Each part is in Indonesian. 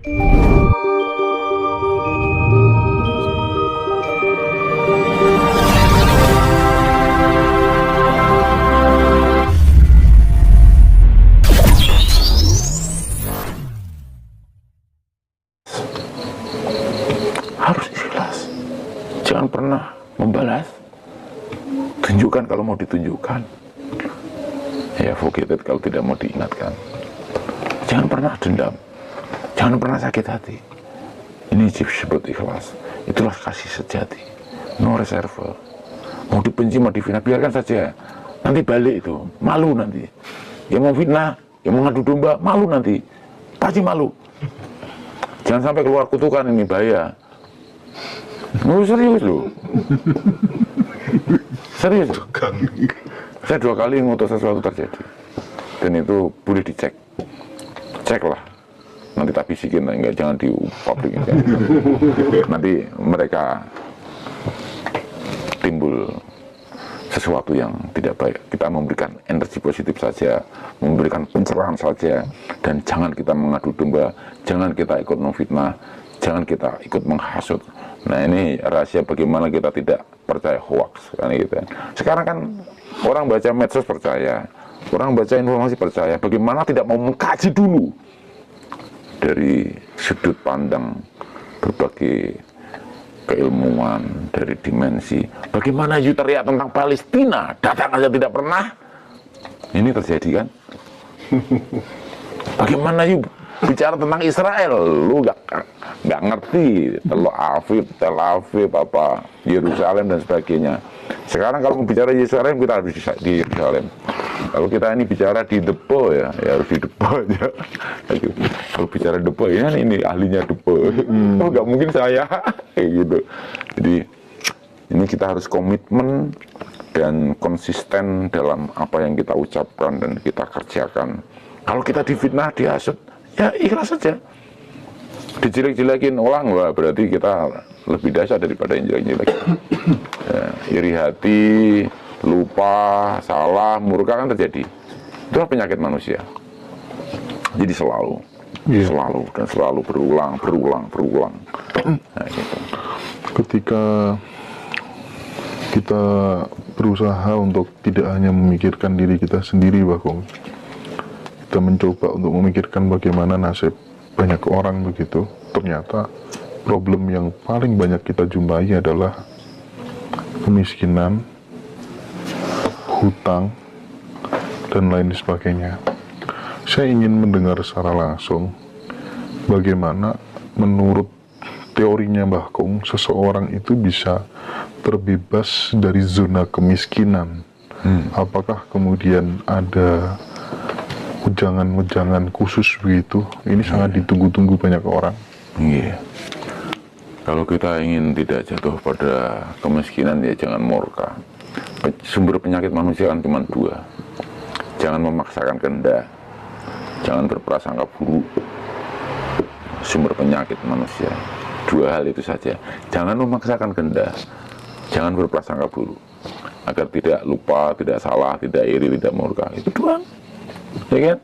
Harus ikhlas. Jangan pernah membalas. Tunjukkan kalau mau ditunjukkan. Ya, forget it kalau tidak mau diingatkan. Jangan pernah dendam. Jangan pernah sakit hati. Ini disebut ikhlas. Itulah kasih sejati. No reserve. Mau dibenci, mau difitnah, biarkan saja. Nanti balik itu. Malu nanti. Yang mau fitnah, yang mau ngadu domba, malu nanti. Pasti malu. Jangan sampai keluar kutukan, ini bahaya. Serius loh. Serius. Saya 2 kali ngutus sesuatu terjadi. Dan itu boleh dicek. Ceklah. Nanti tak bisikin, enggak, jangan di publik. Nanti mereka timbul sesuatu yang tidak baik. Kita memberikan energi positif saja, memberikan pencerahan saja, dan jangan kita mengadu domba, jangan kita ikut memfitnah, jangan kita ikut menghasut. Nah, ini rahasia bagaimana kita tidak percaya hoax kan gitu. Sekarang kan orang baca medsos percaya, orang baca informasi percaya. Bagaimana tidak mau mengkaji dulu dari sudut pandang berbagai keilmuan, dari dimensi. Bagaimana you teriak tentang Palestina, datang aja tidak pernah. Ini terjadi kan? Bagaimana you bicara tentang Israel, lu nggak ngerti Tel Aviv, apa Yerusalem dan sebagainya. Sekarang kalau mau bicara Yerusalem, kita harus di Yerusalem. Kalau kita ini bicara di Depo, ya harus di Depo aja. Kalau bicara Depo, ya ini ahlinya Depo. Oh, nggak mungkin saya, kayak gitu. Jadi ini kita harus komitmen dan konsisten dalam apa yang kita ucapkan dan kita kerjakan. Kalau kita difitnah, dihasut, ya ikhlas saja. Dijelek-jelekin orang, wah berarti kita lebih dahsyat daripada yang jelek-jelek. Ya, iri hati, lupa, salah, murka kan terjadi. Itu penyakit manusia. Jadi selalu dan selalu berulang. Nah, gitu. Ketika kita berusaha untuk tidak hanya memikirkan diri kita sendiri, Bagong, kita mencoba untuk memikirkan bagaimana nasib banyak orang begitu. Ternyata problem yang paling banyak kita jumpai adalah kemiskinan, hutang, dan lain sebagainya. Saya ingin mendengar secara langsung bagaimana menurut teorinya Mbah Kong seseorang itu bisa terbebas dari zona kemiskinan. Apakah kemudian ada wejangan-wejangan khusus begitu? Ini sangat ditunggu-tunggu banyak orang. Iya. Kalau kita ingin tidak jatuh pada kemiskinan, ya jangan murka. Sumber penyakit manusia kan cuma 2. Jangan memaksakan kehendak, jangan berprasangka buruk. Sumber penyakit manusia 2 hal itu saja. Jangan memaksakan kehendak, jangan berprasangka buruk, agar tidak lupa, tidak salah, tidak iri, tidak murka. Itu doang, ya kan?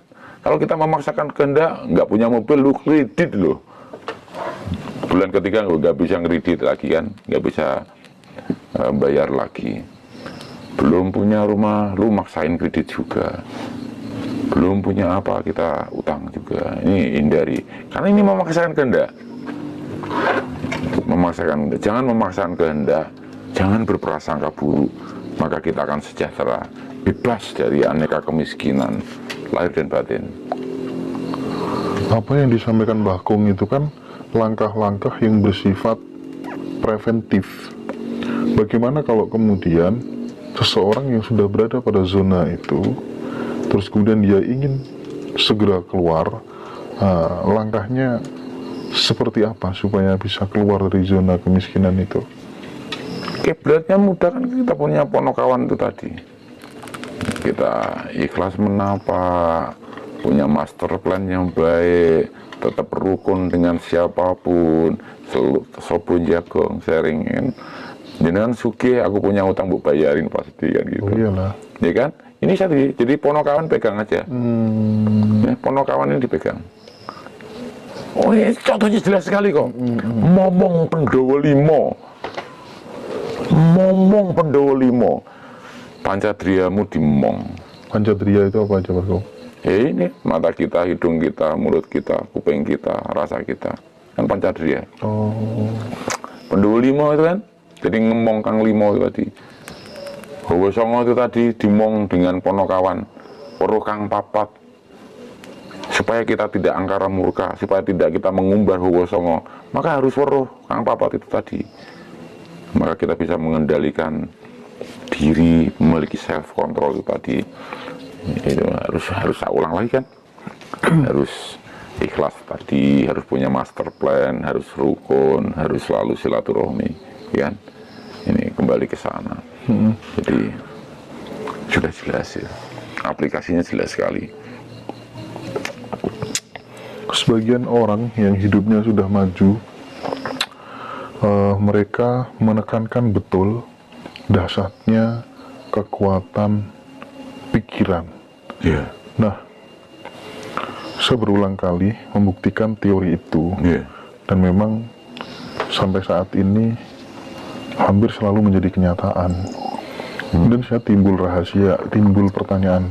Kalau kita memaksakan kehendak, nggak punya mobil, lu kredit loh. Bulan ketiga nggak bisa kredit lagi kan, nggak bisa bayar lagi. Belum punya rumah, lu maksain kredit juga. Belum punya apa, kita utang juga. Ini hindari, karena ini memaksakan kehendak. Jangan memaksakan kehendak, jangan berprasangka buruk, maka kita akan sejahtera, bebas dari aneka kemiskinan lahir dan batin. Apa yang disampaikan Mbah Kong itu kan langkah-langkah yang bersifat preventif. Bagaimana kalau kemudian seseorang yang sudah berada pada zona itu, terus kemudian dia ingin segera keluar, langkahnya seperti apa supaya bisa keluar dari zona kemiskinan itu? Kiblatnya mudah kan, kita punya ponokawan itu tadi. Kita ikhlas menapa, punya master plan yang baik, tetap rukun dengan siapapun, sobun jagong, sharingin. Jangan sugih, aku punya utang bu bayarin pasti kan gitu. Oh iyalah. Ya kan? Ini jadi ponokawan pegang aja. Ya, ponokawan ini dipegang. Oh, contohnya jelas sekali kok. Momong Pendowo Limo. Momong Pendowo Limo. Pancadriamu dimong. Pancadria itu apa aja, Mas Kom? Ini mata kita, hidung kita, mulut kita, kuping kita, rasa kita. Kan pancadria. Oh, Pendowo Limo itu kan. Jadi ngemong Kang Limo itu tadi. Hawa Songo itu tadi dimong dengan Ponokawan. Weruh Kang Papat. Supaya kita tidak angkara murka, supaya tidak kita mengumbar Hawa Songo, maka harus weruh Kang Papat itu tadi. Maka kita bisa mengendalikan diri, memiliki self control itu tadi. Itu harus saya ulang lagi kan. Harus ikhlas tadi, harus punya master plan, harus rukun, harus selalu silaturahmi, kan? Ini kembali ke sana. Jadi sudah jelas ya, aplikasinya jelas sekali. sebagian orang yang hidupnya sudah maju, mereka menekankan betul dahsyatnya kekuatan pikiran. Yeah. Nah, saya berulang kali membuktikan teori itu, dan memang sampai saat ini hampir selalu menjadi kenyataan. Dan saya timbul pertanyaan,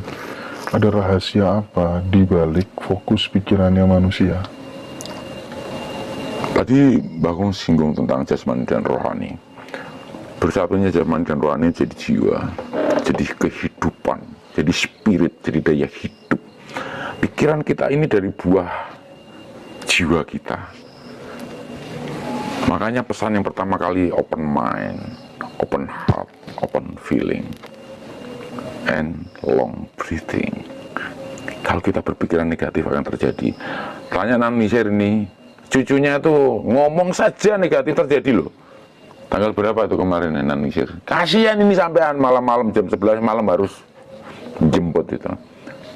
ada rahasia apa di balik fokus pikirannya manusia? Tadi Bagong singgung tentang jasmani dan rohani. Bersatunya jasmani dan rohani jadi jiwa, jadi kehidupan, jadi spirit, jadi daya hidup. Pikiran kita ini dari buah jiwa kita. Makanya pesan yang pertama kali open mind, open heart, open feeling, and long breathing. Kalau kita berpikiran negatif akan terjadi. Tanya Nan Misir ini, cucunya itu ngomong saja negatif terjadi loh. Tanggal berapa itu kemarin Nan Misir? Kasihan ini sampean malam-malam jam 11 malam harus jemput itu.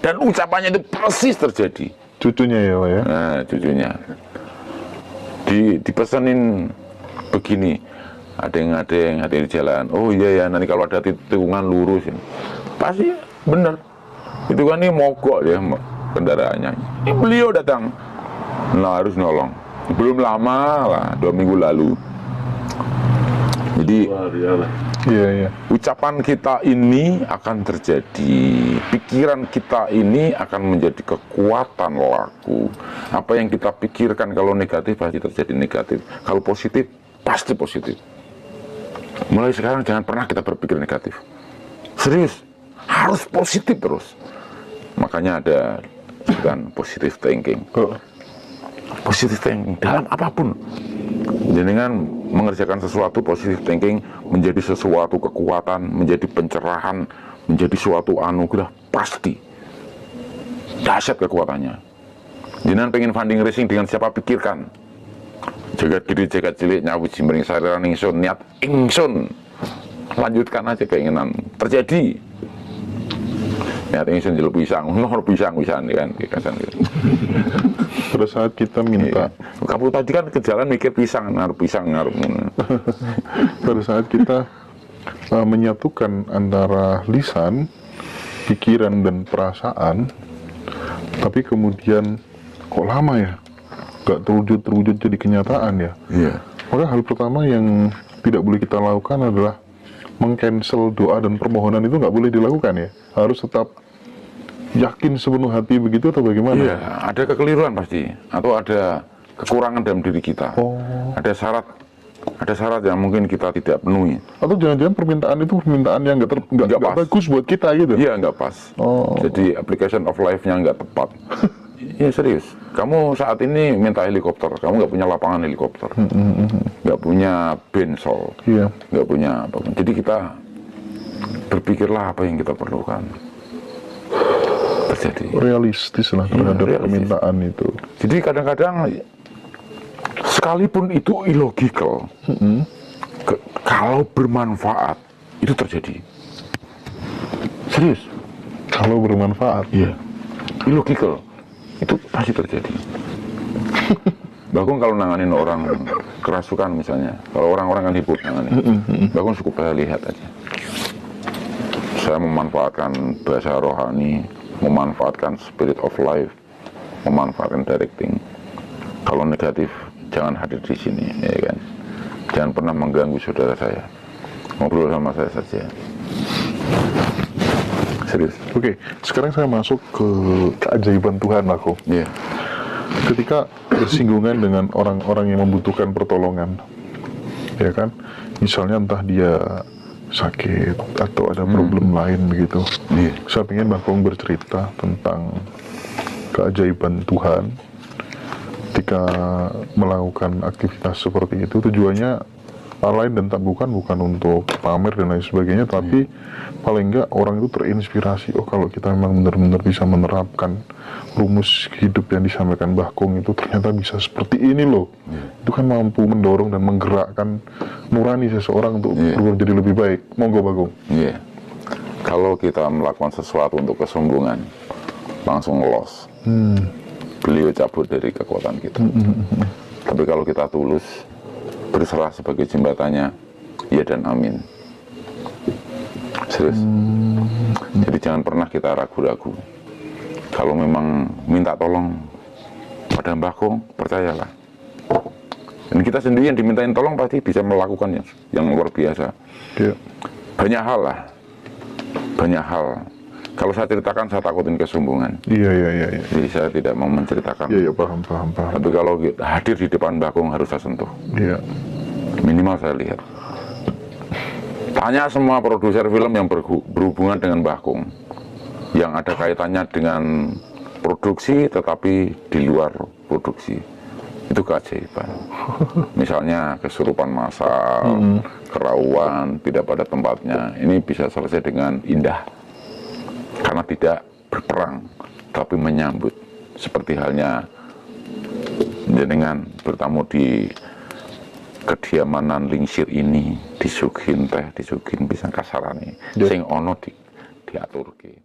Dan ucapannya itu persis terjadi. Cucunya ya, Pak ya? Nah, cucunya. Dipesanin begini, ada yang di jalan. Oh iya ya, nanti kalau ada tikungan lurus ya. Pasti bener. Itu kan ini mogok ya kendaraannya. Ini beliau datang. Nah, harus nolong. Belum lama lah, 2 minggu lalu. Jadi Iya. ucapan kita ini akan terjadi, pikiran kita ini akan menjadi kekuatan laku. Apa yang kita pikirkan kalau negatif pasti terjadi negatif, kalau positif pasti positif. Mulai sekarang jangan pernah kita berpikir negatif. Serius, harus positif terus. Makanya ada kan positive thinking. Positive thinking dalam apapun. Dengan mengerjakan sesuatu, positive thinking menjadi sesuatu kekuatan, menjadi pencerahan, menjadi suatu anugerah, pasti dahsyat kekuatannya. Jangan pengen funding racing dengan siapa, pikirkan. Jagat gede, jagat cilik, nyawu jimbering sariran ingsun, niat ingsun. Lanjutkan aja keinginan, terjadi. Niat ingsun jeluk pisang, nor pisang kan, gitu. Pada saat kita minta, Kamu tadi kan ke jalan mikir pisang, ngaruh. pada saat kita menyatukan antara lisan, pikiran dan perasaan, tapi kemudian kok lama ya, gak terwujud jadi kenyataan ya. Iya. Maka hal pertama yang tidak boleh kita lakukan adalah meng-cancel doa dan permohonan. Itu nggak boleh dilakukan ya. Harus tetap yakin sepenuh hati begitu atau bagaimana? Iya, ada kekeliruan pasti, atau ada kekurangan dalam diri kita. Ada syarat yang mungkin kita tidak penuhi. Atau jangan-jangan permintaan itu permintaan yang nggak bagus buat kita gitu? Iya, nggak pas. Jadi application of life-nya nggak tepat. Iya, serius. Kamu saat ini minta helikopter, kamu nggak punya lapangan helikopter, nggak punya bensol, nggak punya apa. Jadi kita berpikirlah apa yang kita perlukan. Terjadi. Realistis lah terhadap permintaan itu. Jadi kadang-kadang sekalipun itu illogical, kalau bermanfaat itu terjadi. Serius. Kalau bermanfaat. Iya. Illogical itu pasti terjadi. Bagong kalau nanganin orang kerasukan misalnya, kalau orang-orang kan hibur nanganin. Bagong cukup saya lihat aja. Saya memanfaatkan bahasa rohani, memanfaatkan spirit of life, memanfaatkan directing. Kalau negatif, jangan hadir di sini, ya kan? Jangan pernah mengganggu saudara saya. Ngobrol sama saya saja. Serius. Oke, sekarang saya masuk ke keajaiban Tuhan, aku. Iya. Ketika bersinggungan dengan orang-orang yang membutuhkan pertolongan, ya kan? Misalnya entah dia sakit atau ada problem lain begitu. Iya. Saya ingin Bakong bercerita tentang keajaiban Tuhan ketika melakukan aktivitas seperti itu. Tujuannya lain dan tak bukan untuk pamer dan lain sebagainya, tapi paling enggak orang itu terinspirasi. Oh, kalau kita memang benar-benar bisa menerapkan rumus hidup yang disampaikan Bakong itu ternyata bisa seperti ini loh. Itu kan mampu mendorong dan menggerakkan nurani seseorang untuk berubah menjadi lebih baik. Monggo Bakong. Iya. Kalau kita melakukan sesuatu untuk kesombongan, langsung loss. Beliau cabut dari kekuatan kita. Tapi kalau kita tulus, berserah sebagai jembatannya, ya dan amin. Serius. Jadi jangan pernah kita ragu-ragu. Kalau memang minta tolong pada Bakong, percayalah. Dan kita sendiri yang dimintain tolong pasti bisa melakukan yang luar biasa. Iya. Banyak hal lah. Banyak hal. Kalau saya ceritakan, saya takutin kesombongan. Iya. Jadi saya tidak mau menceritakan. Iya, paham. Tapi kalau hadir di depan Bakong harus saya sentuh. Iya. Minimal saya lihat. Tanya semua produser film yang berhubungan dengan Bakong, yang ada kaitannya dengan produksi tetapi di luar produksi. Itu keajaiban. Misalnya kesurupan massal, kerauan, tidak pada tempatnya. Ini bisa selesai dengan indah. Karena tidak berperang, tapi menyambut. Seperti halnya jenengan bertamu di kediamanan lingsir ini, disuguhin teh, disuguhin pisang kasarane, sing ono diaturke.